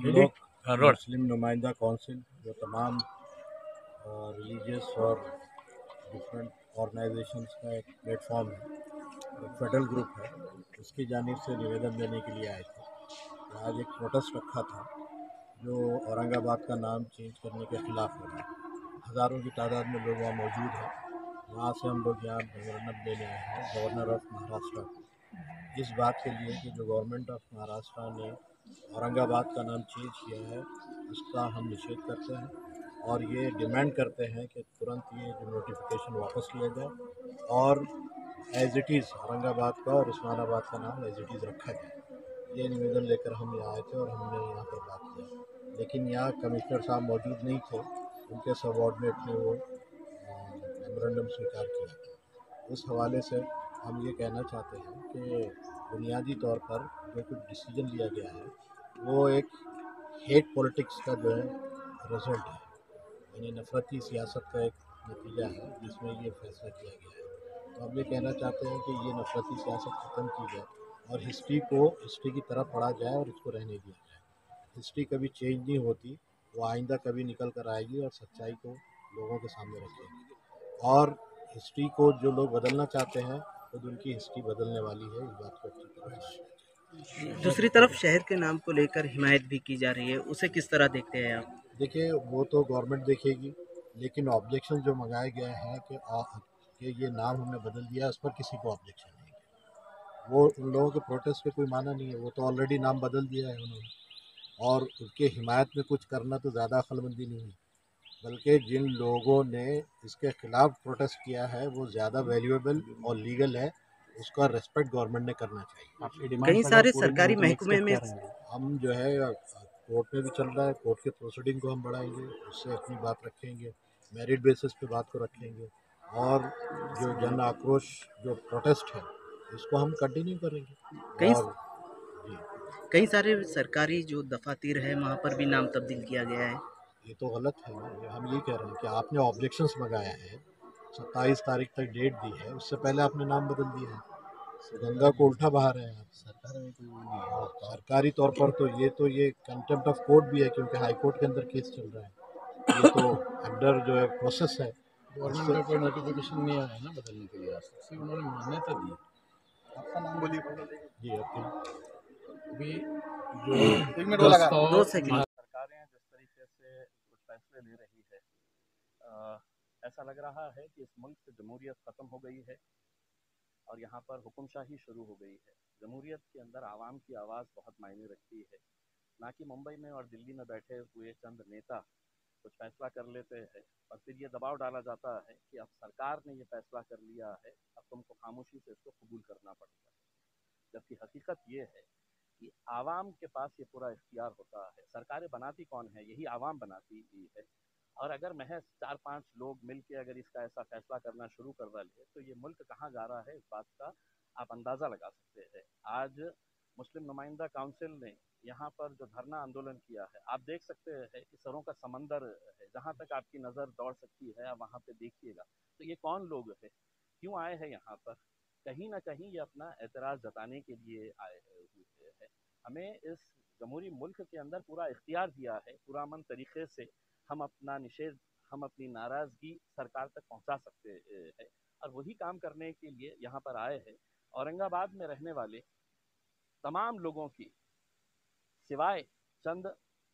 लोग मुस्लिम नुमाइंदा काउंसिल जो तमाम रिलीजियस और डिफरेंट ऑर्गेनाइजेशंस का एक प्लेटफॉर्म है, एक फेडरल ग्रुप है, उसकी जानिब से निवेदन देने के लिए आए थे। तो आज एक प्रोटेस्ट रखा था जो औरंगाबाद का नाम चेंज करने के ख़िलाफ़ हो रहा है। हज़ारों की तादाद में लोग वहाँ मौजूद हैं। वहाँ से हम लोग यहाँ मेमोरेंडम देने आए हैं गवर्नर ऑफ महाराष्ट्र को, इस बात के लिए कि जो गवर्नमेंट ऑफ महाराष्ट्र ने औरंगाबाद का नाम चेंज किया है उसका हम निषेध करते हैं और ये डिमांड करते हैं कि तुरंत ये जो नोटिफिकेशन वापस लिया जाए और एज इट इज़ औरंगाबाद का और उस्मानाबाद का नाम एज इट इज़ रखा जाए। ये निवेदन लेकर हम यहाँ आए थे और हमने यहाँ पर बात किया, लेकिन यहाँ कमिश्नर साहब मौजूद नहीं थे, उनके सबऑर्डिनेट ने वो मेमोरेंडम स्वीकार किया। उस हवाले से हम ये कहना चाहते हैं कि बुनियादी तौर पर जो कुछ डिसीजन लिया गया है वो एक हेट पॉलिटिक्स का जो है रिजल्ट है, यानी नफरती सियासत का एक नतीजा है जिसमें ये फैसला किया गया है। तो हम ये कहना चाहते हैं कि ये नफरती सियासत ख़त्म की जाए और हिस्ट्री की तरफ पढ़ा जाए और इसको रहने दिया जाए। हिस्ट्री कभी चेंज नहीं होती, वो आइंदा कभी निकल कर आएगी और सच्चाई को लोगों के सामने रखेगी। और हिस्ट्री को जो लोग बदलना चाहते हैं तो उनकी हिस्ट्री बदलने वाली है, इस बात को अच्छी तरह समझें। दूसरी तरफ शहर के नाम को लेकर हिमायत भी की जा रही है, उसे किस तरह देखते हैं आप? देखिए वो तो गवर्नमेंट देखेगी, लेकिन ऑब्जेक्शन जो मंगाए गए हैं कि ये नाम हमने बदल दिया, उस पर किसी को ऑब्जेक्शन नहीं है। वो उन लोगों के प्रोटेस्ट पे कोई माना नहीं है, वो तो ऑलरेडी नाम बदल दिया है उन्होंने और उनके हिमायत में कुछ करना तो ज़्यादा अक्लमंदी नहीं है, बल्कि जिन लोगों ने इसके खिलाफ प्रोटेस्ट किया है वो ज़्यादा वैल्यूएबल और लीगल है, उसका रिस्पेक्ट गवर्नमेंट ने करना चाहिए। कई सारे सरकारी महकमे में हम जो है कोर्ट में भी चल रहा है, कोर्ट के प्रोसीडिंग को हम बढ़ाएंगे, उससे अपनी बात रखेंगे, मेरिट बेसिस पे बात को रखेंगे और जो जन आक्रोश जो प्रोटेस्ट है इसको हम कंटिन्यू करेंगे। कई और जी, कई सारे सरकारी जो दफातर है वहाँ पर भी नाम तब्दील किया गया है। ये तो गलत है ना, ये हम ये कह रहे हैं कि आपने ऑब्जेक्शंस मंगाया है, 27 तारीख तक डेट दी है, उससे पहले आपने नाम बदल दिया है, तो गंगा को उल्टा बहा रहे हैं आप। सरकार में कोई नहीं है, सरकारी तौर पर तो ये कंटेम्प्ट ऑफ कोर्ट भी है क्योंकि हाई कोर्ट के अंदर केस चल रहा है, ये तो अंडर जो है प्रोसेस है। गवर्नमेंट का कोई नोटिफिकेशन नहीं आया है ना बदलने के लिए, आज तक सिर्फ उन्होंने मान्यता दी। आपका नाम बोलिए जी। अभी जो एक मिनट लगा 2 सेकंड। सरकारें जिस तरीके से कुछ फैसले ले रही है, ऐसा लग रहा है कि इस मुल्क से जमहूरियत ख़त्म हो गई है और यहाँ पर हुक्मशाही शुरू हो गई है। जमहूरियत के अंदर आवाम की आवाज़ बहुत मायने रखती है, ना कि मुंबई में और दिल्ली में बैठे हुए चंद नेता कुछ फैसला कर लेते हैं और फिर ये दबाव डाला जाता है कि अब सरकार ने ये फैसला कर लिया है, अब तुमको खामोशी से इसको कबूल करना पड़ेगा। जबकि हकीकत ये है कि आवाम के पास ये पूरा इख्तियार होता है। सरकारें बनाती कौन है? यही आवाम बनाती ही है। और अगर महज 4-5 लोग मिल के अगर इसका ऐसा फैसला करना शुरू कर डाले तो ये मुल्क कहाँ जा रहा है, इस बात का आप अंदाज़ा लगा सकते हैं। आज मुस्लिम नुमाइंदा काउंसिल ने यहाँ पर जो धरना आंदोलन किया है, आप देख सकते हैं कि सरों का समंदर है, जहाँ तक आपकी नज़र दौड़ सकती है आप वहाँ पे देखिएगा। तो ये कौन लोग हैं, क्यों आए हैं यहाँ पर? कहीं ना कहीं ये अपना एतराज़ जताने के लिए आए हुए हैं। हमें इस जमहूरी मुल्क के अंदर पूरा इख्तियार दिया है, पुरअमन तरीके से हम अपना निषेध, हम अपनी नाराज़गी सरकार तक पहुंचा सकते हैं और वही काम करने के लिए यहाँ पर आए हैं। औरंगाबाद में रहने वाले तमाम लोगों की, सिवाय चंद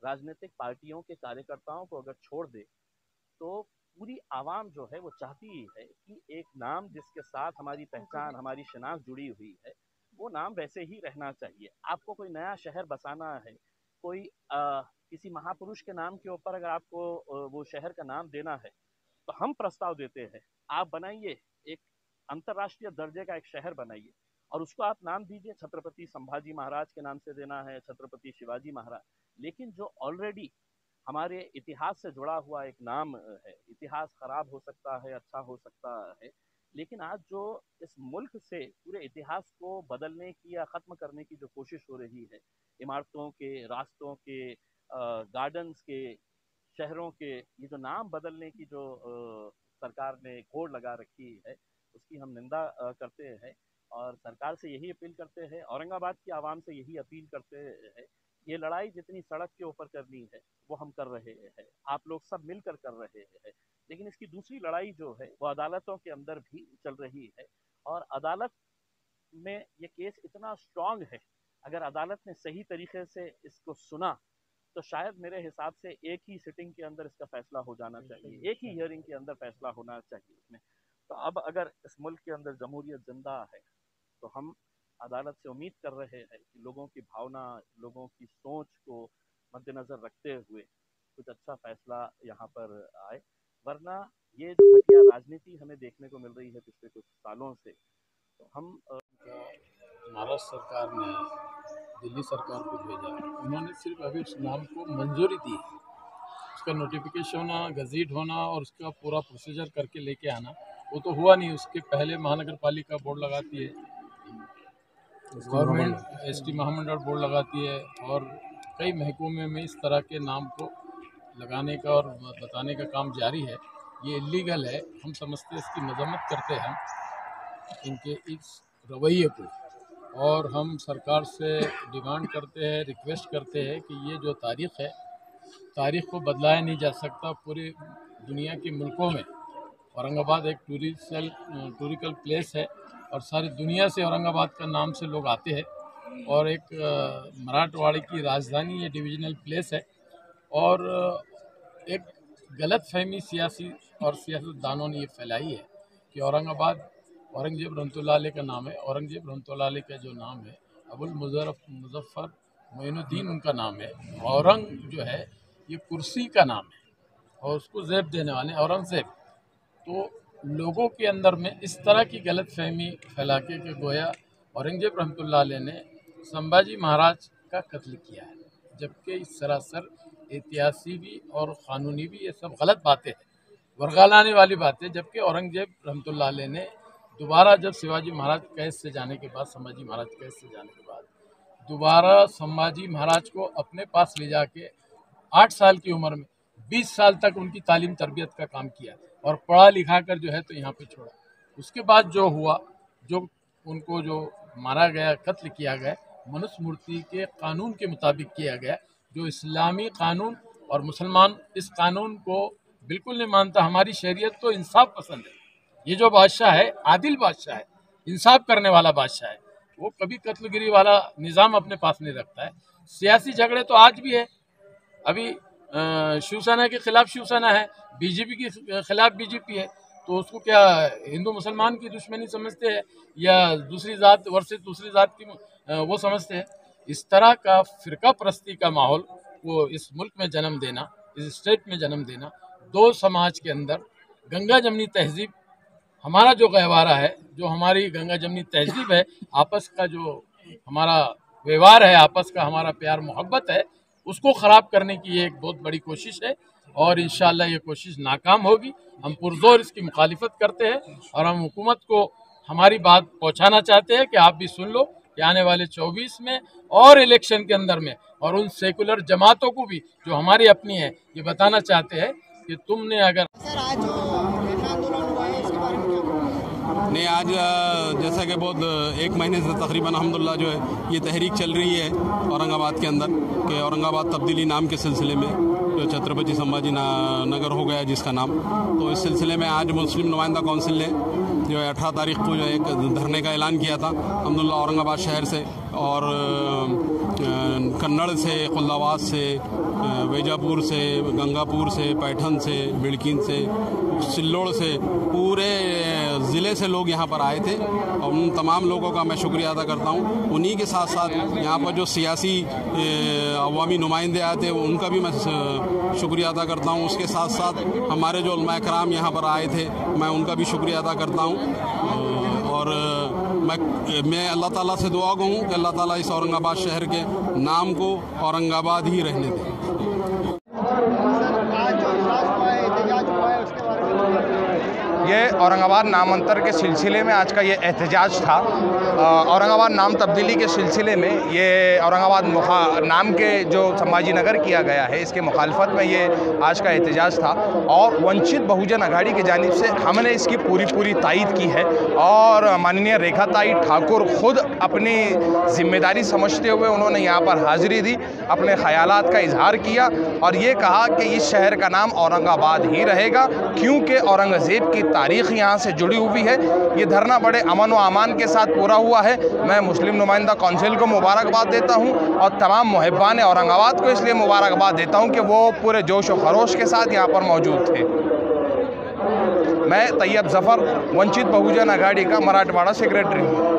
राजनीतिक पार्टियों के कार्यकर्ताओं को अगर छोड़ दे, तो पूरी आवाम जो है वो चाहती ही है कि एक नाम जिसके साथ हमारी पहचान, हमारी शिनाख्त जुड़ी हुई है, वो नाम वैसे ही रहना चाहिए। आपको कोई नया शहर बसाना है, कोई किसी महापुरुष के नाम के ऊपर अगर आपको वो शहर का नाम देना है, तो हम प्रस्ताव देते हैं, आप बनाइए एक अंतर्राष्ट्रीय दर्जे का एक शहर बनाइए और उसको आप नाम दीजिए, छत्रपति संभाजी महाराज के नाम से देना है, छत्रपति शिवाजी महाराज। लेकिन जो ऑलरेडी हमारे इतिहास से जुड़ा हुआ एक नाम है, इतिहास खराब हो सकता है, अच्छा हो सकता है, लेकिन आज जो इस मुल्क से पूरे इतिहास को बदलने की या ख़त्म करने की जो कोशिश हो रही है, इमारतों के, रास्तों के, गार्डन्स के, शहरों के, ये जो नाम बदलने की जो सरकार ने होड़ लगा रखी है, उसकी हम निंदा करते हैं और सरकार से यही अपील करते हैं, औरंगाबाद की आवाम से यही अपील करते हैं ये लड़ाई जितनी सड़क के ऊपर करनी है वो हम कर रहे हैं, आप लोग सब मिलकर कर रहे हैं, लेकिन इसकी दूसरी लड़ाई जो है वो अदालतों के अंदर भी चल रही है। और अदालत में ये केस इतना स्ट्रांग है, अगर अदालत ने सही तरीके से इसको सुना तो शायद मेरे हिसाब से एक ही सिटिंग के अंदर इसका फैसला हो जाना चाहिए, एक ही हियरिंग के अंदर फैसला होना चाहिए इसमें। तो अब अगर इस मुल्क के अंदर जमहूरियत जिंदा है तो हम अदालत से उम्मीद कर रहे हैं कि लोगों की भावना, लोगों की सोच को मद्देनज़र रखते हुए कुछ अच्छा फैसला यहाँ पर आए, वरना ये जो घटिया राजनीति हमें देखने को मिल रही है पिछले कुछ सालों से, तो हम महाराष्ट्र सरकार ने दिल्ली सरकार को भेजा, उन्होंने सिर्फ अभी उस नाम को मंजूरी दी है, उसका नोटिफिकेशन होना, गज़ीट होना और उसका पूरा प्रोसीजर करके लेके आना वो तो हुआ नहीं। उसके पहले महानगर पालिका बोर्ड लगाती है, गवर्नमेंट एसटी महामंडल बोर्ड लगाती है और कई महकमे में इस तरह के नाम को लगाने का और बताने का काम जारी है। ये इलीगल है, हम समझते हैं, इसकी मजम्मत करते हैं इनके इस रवैये को, और हम सरकार से डिमांड करते हैं, रिक्वेस्ट करते हैं कि ये जो तारीख़ है, तारीख़ को बदलाया नहीं जा सकता। पूरी दुनिया के मुल्कों में औरंगाबाद एक टूरिकल प्लेस है और सारी दुनिया से औरंगाबाद का नाम से लोग आते हैं, और एक मराठवाड़े की राजधानी, ये डिविजनल प्लेस है। और एक गलत फहमी सियासी और सियासतदानों ने ये फैलाई है कि औरंगाबाद औरंगजेब रहमतुल्लाह अलैह का नाम है। औरंगजेब रहमतुल्लाह अलैह का जो नाम है अबुल मुज़फ़्फ़र मोइनुद्दीन उनका नाम है। औरंग जो है ये कुर्सी का नाम है और उसको ज़ेब देने वाले औरंगज़ेब। तो लोगों के अंदर में इस तरह की गलत फहमी फैला के कि गोया औरंगजेब रहमतुल्लाह अलैह ने संभाजी महाराज का कत्ल किया है, जबकि इस सरासर ऐतिहासिक भी और क़ानूनी भी ये सब गलत बातें हैं, वर्गालाने वाली बातें। जबकि औरंगजेब रहमतुल्लाह अलैह ने दोबारा जब शिवाजी महाराज कैद से जाने के बाद, संभाजी महाराज कैद से जाने के बाद, दोबारा संभाजी महाराज को अपने पास ले जाके 8 साल की उम्र में 20 साल तक उनकी तालीम तरबियत का काम किया और पढ़ा लिखा कर जो है तो यहाँ पे छोड़ा। उसके बाद जो हुआ, जो उनको जो मारा गया, कत्ल किया गया, मनुस्मृति के कानून के मुताबिक किया गया, जो इस्लामी कानून, और मुसलमान इस कानून को बिल्कुल नहीं मानता। हमारी शरीयत तो इंसाफ पसंद है। ये जो बादशाह है आदिल बादशाह है, इंसाफ करने वाला बादशाह है, वो कभी कत्लगिरी वाला निज़ाम अपने पास नहीं रखता है। सियासी झगड़े तो आज भी है, अभी शिवसेना के खिलाफ शिवसेना है, बीजेपी के खिलाफ बीजेपी है, तो उसको क्या हिंदू मुसलमान की दुश्मनी समझते हैं या दूसरी जात वर्सेस दूसरी जात की वो समझते हैं? इस तरह का फ़िरका परस्ती का माहौल वो इस मुल्क में जन्म देना, इस स्टेट में जन्म देना, दो समाज के अंदर गंगा जमनी तहजीब, हमारा जो गहवारा है, जो हमारी गंगा जमनी तहजीब है, आपस का जो हमारा व्यवहार है, आपस का हमारा प्यार मोहब्बत है, उसको ख़राब करने की ये एक बहुत बड़ी कोशिश है और इंशाअल्लाह ये कोशिश नाकाम होगी। हम पुरजोर इसकी मुखालिफत करते हैं और हम हुकूमत को हमारी बात पहुंचाना चाहते हैं कि आप भी सुन लो कि आने वाले 24 में और इलेक्शन के अंदर में, और उन सेकुलर जमातों को भी जो हमारी अपनी है, ये बताना चाहते हैं कि तुमने अगर नहीं, आज जैसा कि बहुत 1 महीने से तकरीबन अल्हम्दुलिल्लाह जो है ये तहरीक चल रही है औरंगाबाद के अंदर कि औरंगाबाद तब्दीली नाम के सिलसिले में जो छत्रपति संभाजी नगर हो गया जिसका नाम, तो इस सिलसिले में आज मुस्लिम नुमाइंदा कौंसिल ने जो है 18 तारीख को जो एक धरने का ऐलान किया था अल्हम्दुलिल्लाह औरंगाबाद शहर से और कन्नड़ से, खुल्लाबाद से, वेजापुर से, गंगापुर से, पैठन से, बिड़किन से, सिल्लोड़ से, पूरे ज़िले से लोग यहाँ पर आए थे और उन तमाम लोगों का मैं शुक्रिया अदा करता हूँ। उन्हीं के साथ साथ यहाँ पर जो सियासी अवामी नुमाइंदे आए थे उनका भी मैं शुक्रिया अदा करता हूँ। उसके साथ साथ हमारे जो उलमा कराम यहाँ पर आए थे, मैं उनका भी शुक्रिया अदा करता हूँ। और मैं अल्लाह ताला से दुआ कहूँ कि अल्लाह ताला इस औरंगाबाद शहर के नाम को औरंगाबाद ही रहने दें। ये औरंगाबाद नामांतर के सिलसिले में आज का ये एहतजाज था। औरंगाबाद नाम तब्दीली के सिलसिले में ये औरंगाबाद नाम के जो संभाजी नगर किया गया है, इसके मुखालफत में ये आज का एहतजाज था और वंचित बहुजन अघाड़ी की जानिब से हमने इसकी पूरी तायीद की है। और माननीय रेखाताई ठाकुर खुद अपनी जिम्मेदारी समझते हुए उन्होंने यहाँ पर हाजिरी दी, अपने ख्यालात का इजहार किया और ये कहा कि इस शहर का नाम औरंगाबाद ही रहेगा क्योंकि औरंगज़ेब की तारीख़ यहाँ से जुड़ी हुई है। ये धरना बड़े अमन व अमान के साथ पूरा हुआ है। मैं मुस्लिम नुमाइंदा कौंसिल को मुबारकबाद देता हूँ और तमाम मुहिब्बान औरंगाबाद को इसलिए मुबारकबाद देता हूँ कि वो पूरे जोश व खरोश के साथ यहाँ पर मौजूद थे। मैं तैयब ज़फ़र, वंचित बहुजन अघाड़ी का मराठवाड़ा सेक्रेटरी हूँ।